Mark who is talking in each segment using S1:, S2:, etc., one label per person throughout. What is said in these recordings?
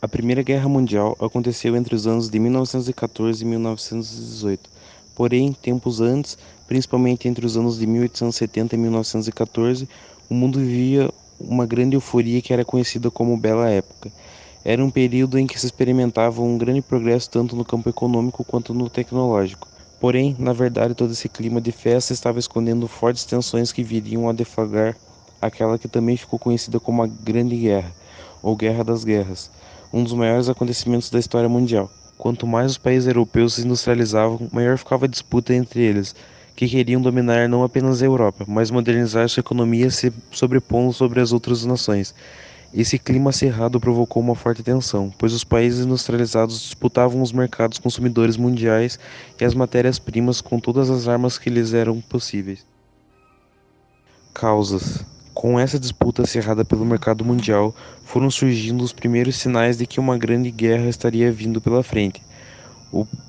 S1: A Primeira Guerra Mundial aconteceu entre os anos de 1914 e 1918. Porém, tempos antes, principalmente entre os anos de 1870 e 1914, o mundo vivia uma grande euforia que era conhecida como Bela Época. Era um período em que se experimentava um grande progresso tanto no campo econômico quanto no tecnológico. Porém, na verdade, todo esse clima de festa estava escondendo fortes tensões que viriam a deflagrar aquela que também ficou conhecida como a Grande Guerra, ou Guerra das Guerras, um dos maiores acontecimentos da história mundial. Quanto mais os países europeus se industrializavam, maior ficava a disputa entre eles, que queriam dominar não apenas a Europa, mas modernizar sua economia se sobrepondo sobre as outras nações. Esse clima acirrado provocou uma forte tensão, pois os países industrializados disputavam os mercados consumidores mundiais e as matérias-primas com todas as armas que lhes eram possíveis. Causas. Com essa disputa acirrada pelo mercado mundial, foram surgindo os primeiros sinais de que uma grande guerra estaria vindo pela frente.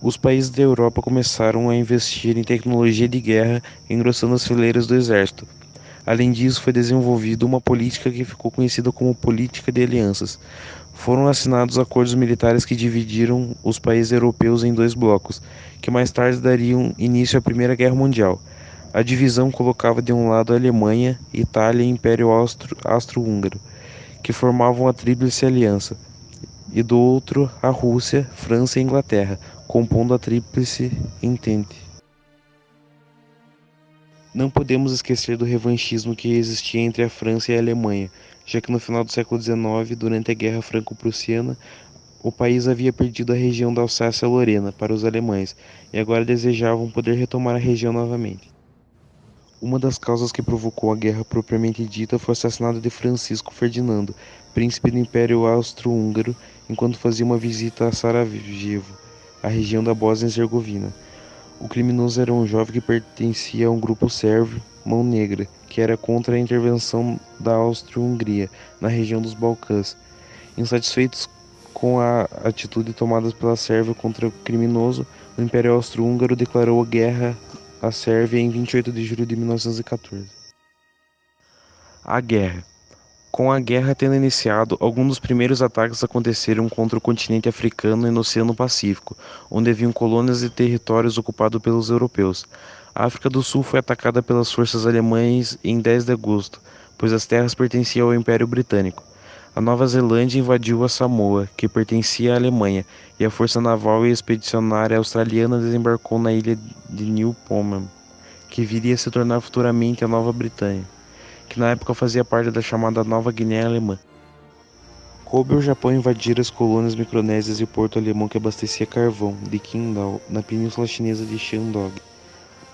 S1: Os países da Europa começaram a investir em tecnologia de guerra, engrossando as fileiras do exército. Além disso, foi desenvolvida uma política que ficou conhecida como política de alianças. Foram assinados acordos militares que dividiram os países europeus em dois blocos, que mais tarde dariam início à Primeira Guerra Mundial. A divisão colocava de um lado a Alemanha, Itália e Império Austro-Húngaro, que formavam a Tríplice Aliança, e do outro a Rússia, França e Inglaterra, compondo a Tríplice Entente. Não podemos esquecer do revanchismo que existia entre a França e a Alemanha, já que no final do século XIX, durante a Guerra Franco-Prussiana, o país havia perdido a região da Alsácia-Lorena para os alemães e agora desejavam poder retomar a região novamente. Uma das causas que provocou a guerra propriamente dita foi o assassinato de Francisco Ferdinando, príncipe do Império Austro-Húngaro, enquanto fazia uma visita a Sarajevo, a região da Bósnia-Herzegovina. O criminoso era um jovem que pertencia a um grupo sérvio, Mão Negra, que era contra a intervenção da Áustria-Hungria na região dos Balcãs. Insatisfeitos com a atitude tomada pela Sérvia contra o criminoso, o Império Austro-Húngaro declarou guerra à Sérvia em 28 de julho de 1914. A guerra. Com a guerra tendo iniciado, alguns dos primeiros ataques aconteceram contra o continente africano e no Oceano Pacífico, onde haviam colônias e territórios ocupados pelos europeus. A África do Sul foi atacada pelas forças alemãs em 10 de agosto, pois as terras pertenciam ao Império Britânico. A Nova Zelândia invadiu a Samoa, que pertencia à Alemanha, e a Força Naval e Expedicionária Australiana desembarcou na ilha de Newfoundland, que viria a se tornar futuramente a Nova Britânia, que na época fazia parte da chamada Nova Guiné Alemã. Coube ao Japão invadir as colônias micronésias e o porto alemão que abastecia carvão, de Qingdao, na península chinesa de Shandong.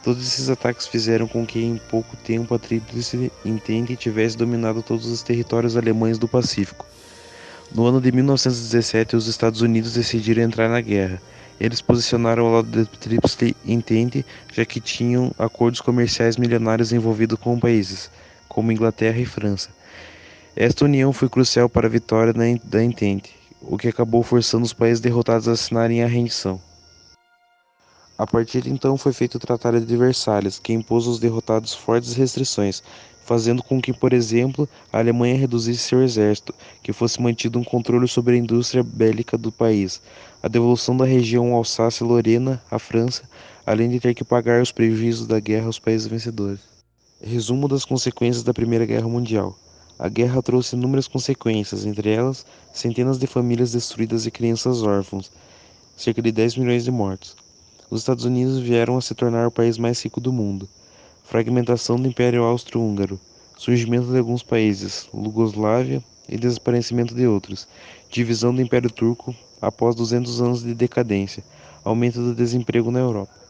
S1: Todos esses ataques fizeram com que em pouco tempo a Tríplice Entente tivesse dominado todos os territórios alemães do Pacífico. No ano de 1917, os Estados Unidos decidiram entrar na guerra. Eles posicionaram ao lado da Tríplice Entente, já que tinham acordos comerciais milionários envolvidos com países, como Inglaterra e França. Esta união foi crucial para a vitória da Entente, o que acabou forçando os países derrotados a assinarem a rendição. A partir de então foi feito o Tratado de Versalhes, que impôs aos derrotados fortes restrições, fazendo com que, por exemplo, a Alemanha reduzisse seu exército, que fosse mantido um controle sobre a indústria bélica do país, a devolução da região Alsácia-Lorena à França, além de ter que pagar os prejuízos da guerra aos países vencedores. Resumo das consequências da Primeira Guerra Mundial. A guerra trouxe inúmeras consequências, entre elas, centenas de famílias destruídas e crianças órfãos, cerca de 10 milhões de mortos. Os Estados Unidos vieram a se tornar o país mais rico do mundo. Fragmentação do Império Austro-Húngaro, surgimento de alguns países, Iugoslávia e desaparecimento de outros, divisão do Império Turco após 200 anos de decadência, aumento do desemprego na Europa.